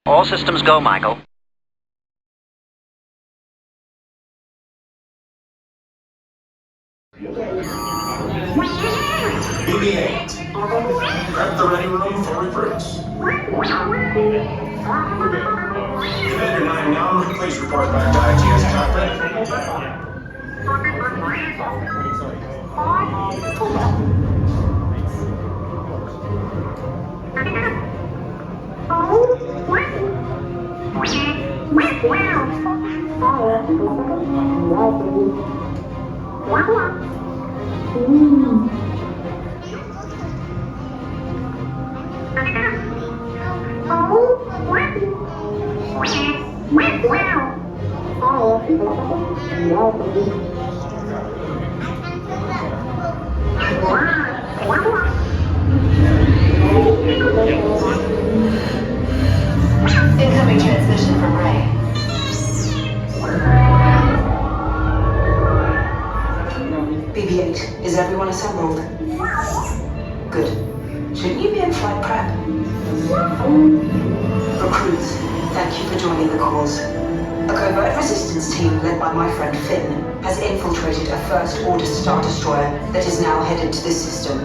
All systems go, Michael. BB-8. Prep the ready room for recruits. Commander 9 now, please report back to ITS cockpit. Incoming transmission from Ray. BB-8, is everyone assembled? Good. Shouldn't you be in flight prep? Recruits, thank you for joining the cause. A covert resistance team led by my friend Finn has infiltrated a First Order Star Destroyer that is now headed to this system.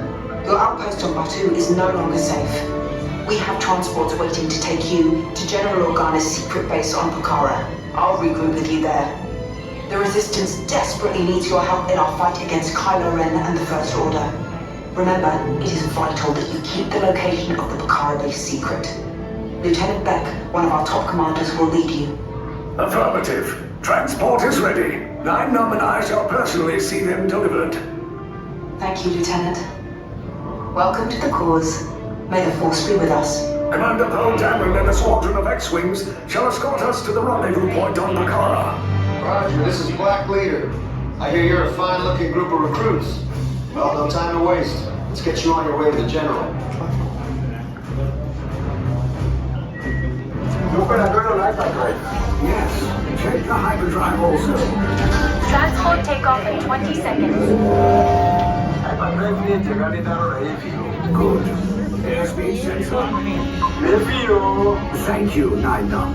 Your outpost on Batu is no longer safe. We have transports waiting to take you to General Organa's secret base on Pokhara. I'll regroup with you there. The Resistance desperately needs your help in our fight against Kylo Ren and the First Order. Remember, it is vital that you keep the location of the Pokhara base secret. Lieutenant Beck, one of our top commanders, will lead you. Affirmative. Transport is ready. 9-Num and I shall personally see them delivered. Thank you, Lieutenant. Welcome to the cause. May the Force be with us. Commander Poe Dameron and a squadron of X-Wings shall escort us to the rendezvous point on Pokhara. Roger, this is Black Leader. I hear you're a fine-looking group of recruits. Well, no time to waste. Let's get you on your way to the General. Yes, check the hyperdrive also. Transport takeoff in 20 seconds. Good. Airspeed sensor. Thank you, 9-Num.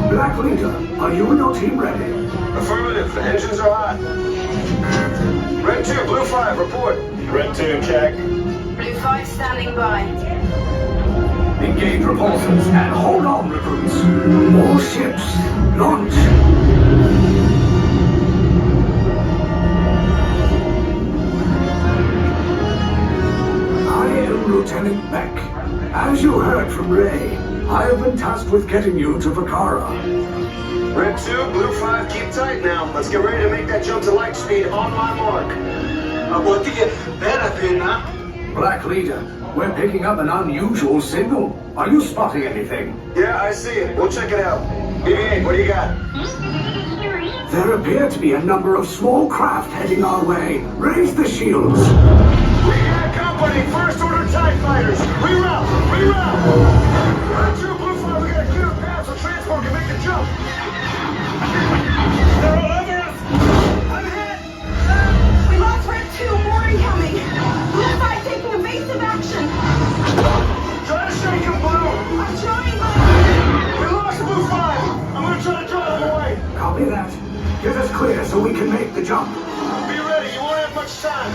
Black Leader, are you and your team ready? Affirmative, the engines are hot. Red 2, Blue 5, report. Red 2, check. Blue 5 standing by. Engage repulsors and hold on, recruits. All ships, launch. I am Lieutenant Beck. As you heard from Ray, I have been tasked with getting you to Pokhara. Red 2, Blue 5, keep tight now. Let's get ready to make that jump to light speed on my mark. Black Leader, we're picking up an unusual signal. Are you spotting anything? Yeah, I see it. We'll check it out. BB-8, what do you got? There appear to be a number of small craft heading our way. Raise the shields. We got company, First Order TIE Fighters. Reroute! Reroute! Red 2, Blue 5, we got a clear path so transport can make the jump. They're all over us! I'm hit! We lost Red 2, more incoming. Blue 5 taking evasive action. Try to shake him, Blue! I'm trying, but... We lost Blue 5! I'm gonna try to drive him away! Copy that. Get us clear so we can make the jump. Be ready, you won't have much time.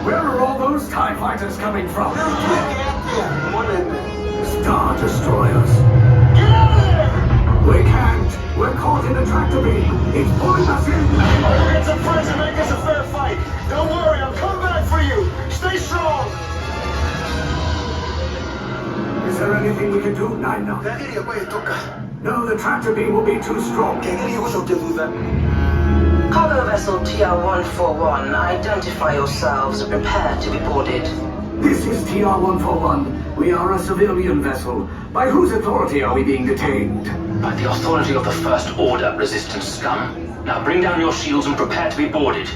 Where are all those TIE fighters coming from? Star Destroyers. Get out of there! We can't. We're caught in a tractor beam. It's pulling us in. I'll get some friends and make this a fair fight. Don't worry, I'll come back for you. Stay strong. Is there anything we can do, 9-Num? No, the tractor beam will be too strong. Cargo vessel TR-141, identify yourselves and prepare to be boarded. This is TR-141. We are a civilian vessel. By whose authority are we being detained? By the authority of the First Order, Resistance scum. Now bring down your shields and prepare to be boarded.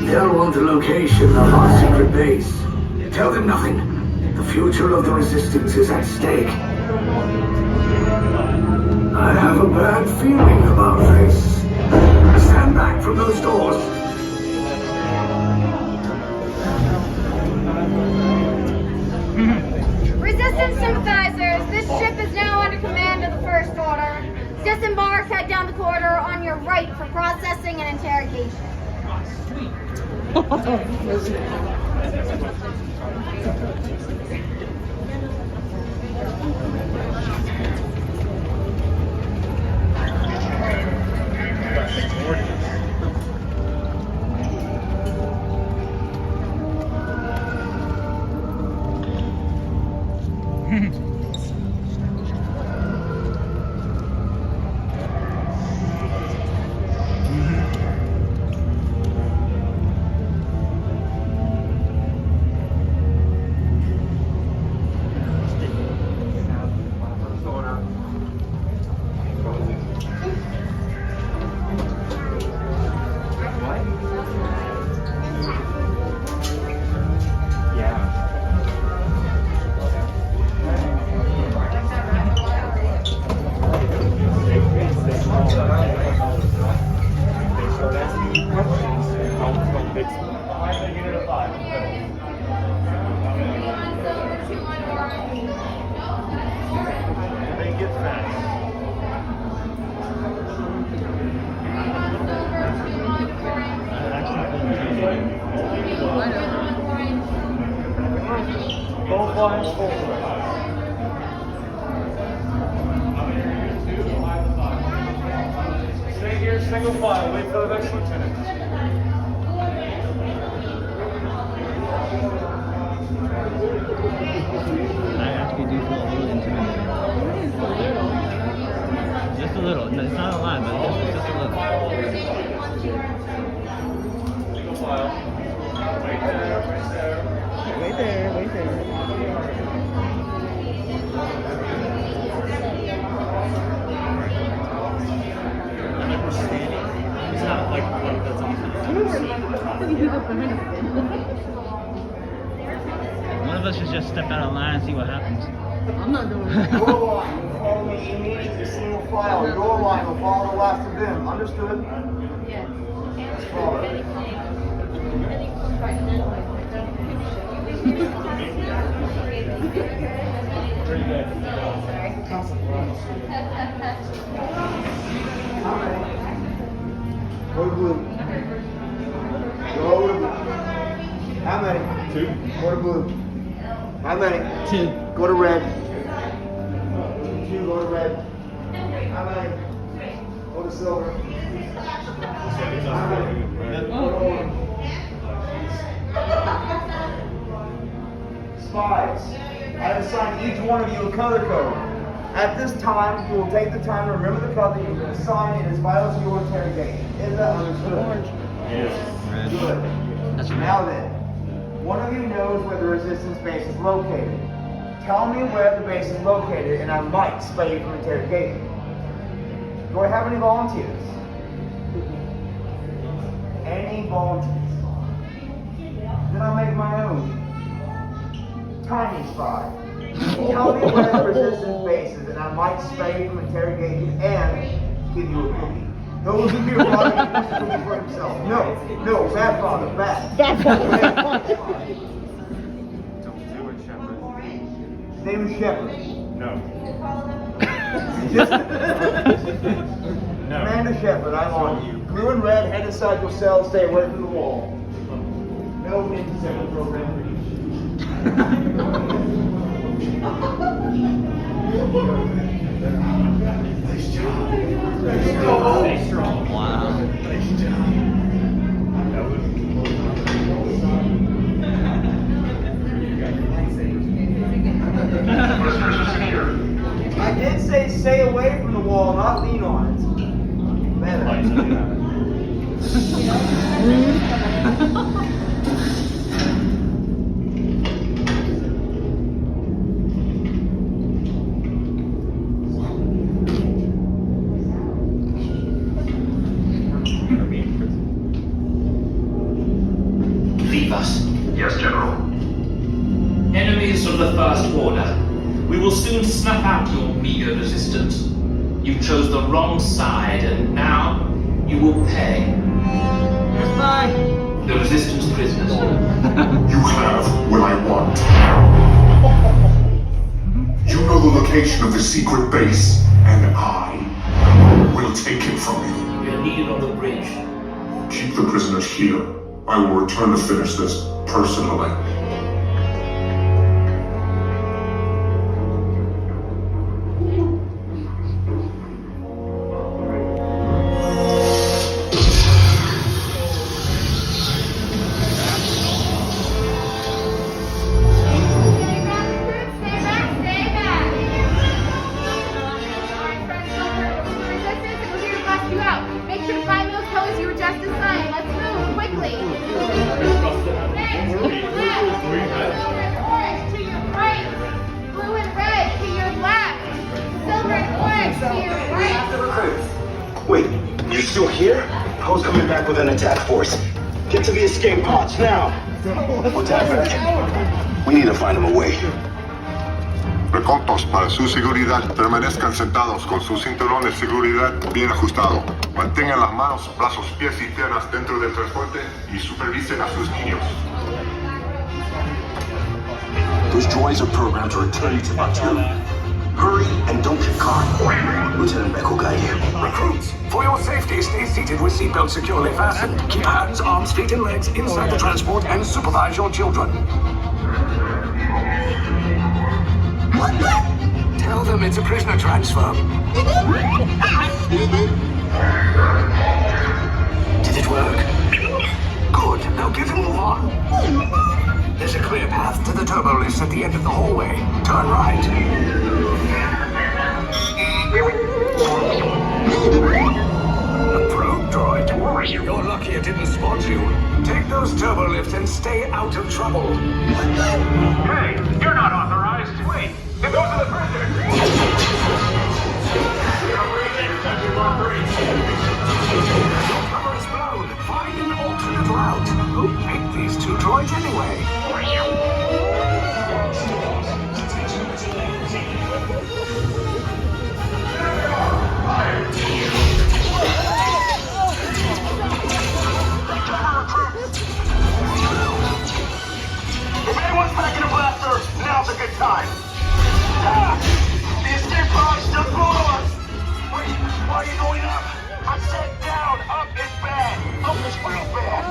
They'll want a location of our secret base. Tell them nothing. The future of the Resistance is at stake. I have a bad feeling about this. Stand back from those doors. Mm-hmm. your right for processing and interrogation. Stay here, single file. Wait for the next lieutenant. I actually do feel a little intimidated. Just a little. No, it's not a lot, but just a little. Single file. Wait there, right there. Wait there, wait there. It's not like one that's on One of us should just step out of line and see what happens. I'm not doing it. Your line will follow me immediately, single file. Your line will follow the last of them. Understood? Yes. Let's follow. Pretty good. Go to blue. Go to blue. How many? 2. Go to blue. How many? 2. Go to red. 2, go to red. How many? Go to silver. How many? Go to orange. Spies. I have assigned each one of you a color code. At this time, you will take the time to remember the color you've been assigned and as vital to your interrogation. Is that understood? Yes. Good. That's Now then, one of you knows where the resistance base is located. Tell me where the base is located and I might spare you from interrogation. Do I have any volunteers? Any volunteers? Then I'll make my own. Tiny spy. Tell me where the resistance base is and I might spare you from interrogation and give you a cookie. Those of you who are going to cookie for himself. No, bad father, bad. His name is Shepard. No. No. Commander Shepard, I'm on you. Blue and red, head inside your cell, stay away from the wall. No interceptor program for you. Nice job. Stay strong. Wow. Nice job. That was Listeners are secure. I did say stay away from the wall, not lean on it. Better. Leave us. Yes, General. Enemies of the First Order. We will soon snuff out your meager resistance. You chose the wrong side, and now you will pay. That's fine. The resistance prisoners. You have what I want. You know the location of the secret base, and I will take it from you. are needed on the bridge. Keep the prisoners here. I will return to finish this personally. Wait, you're still here? I was coming back with an attack force. Get to the escape pods now. What's happening? We need to find him a way. Recautos, para su seguridad, permanezcan sentados con su cinturón de seguridad bien ajustado. Mantengan las manos, brazos, pies y piernas dentro del transporte y supervisen a sus niños. Those droids are programmed to return you to Batuu. Hurry and don't get caught. Lieutenant Beck will guide you. Recruits, for your safety, stay seated with seatbelts securely fastened. Keep hands, arms, feet, and legs inside the transport and supervise your children. Tell them it's a prisoner transfer. Did it work? Good. Now get a move on. There's a clear path to the turbo lifts at the end of the hallway. Turn right. A probe droid. You're lucky it didn't spot you. Take those turbo lifts and stay out of trouble. Hey, you're not authorized. Wait, those are the prisoners. Your cover is blown. Find an alternate route. Who picked these two droids anyway? If anyone's packing a blaster, now's a good time. Ah! The escape pods just below us! Wait, why are you going up? I said down! Up is bad! Up is real bad!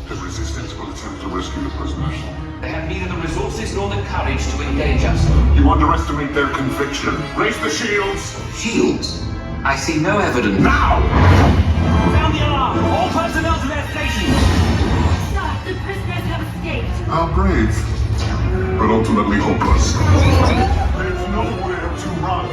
The resistance will attempt to rescue the prisoners. They have neither the resources nor the courage to engage us. You underestimate their conviction. Raise the shields! Shields? I see no evidence. Now! Sound the alarm! All personnel to their stations! Sir, the prisoners have escaped. How brave, but ultimately hopeless. There's nowhere to run.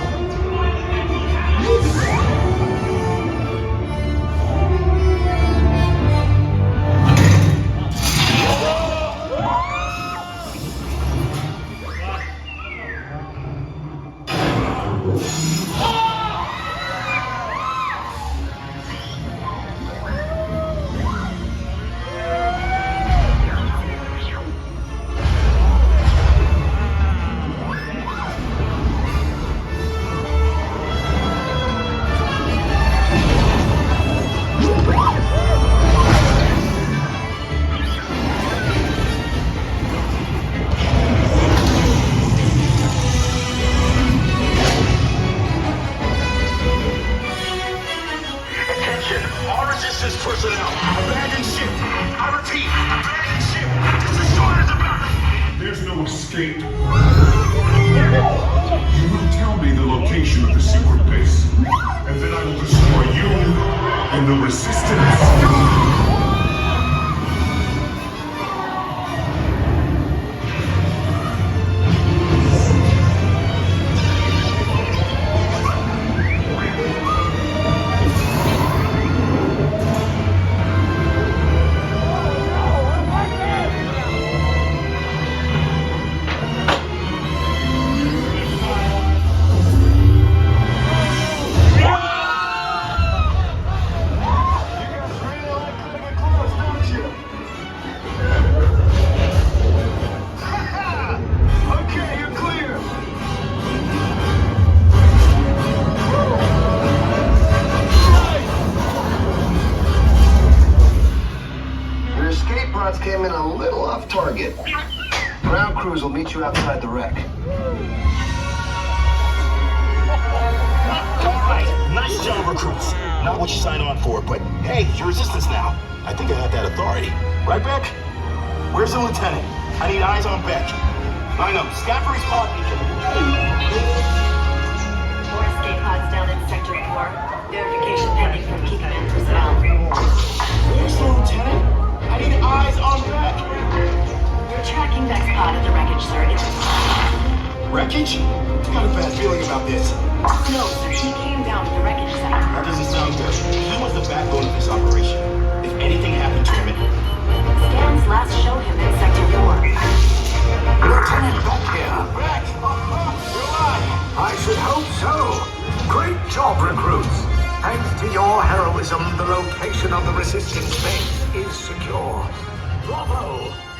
Escape. You will tell me the location of the secret base, and then I will destroy you and the Resistance. pods came in a little off target. Ground crews will meet you outside the wreck. Alright, nice job, recruits. Not what you signed on for, but hey, you're resistance now. I think I have that authority. Right, Beck? Where's the lieutenant? I need eyes on Beck. Line up, scout for his pod beacon. More escape pods down in Sector 4. Verification pending from key command personnel. Where's the lieutenant? I need eyes on Beck. We're tracking Beck's pod at the wreckage, sir. It's... Wreckage? Got a bad feeling about this. No, sir. He came down to the wreckage site. That doesn't sound good. He was the backbone of this operation. If anything happened to him, Scans last showed him in Sector 4. Lieutenant Beck here. Beck! You're alive! I should hope so. Great job, recruits. Thanks to your heroism, the location of the resistance base is secure. Bravo!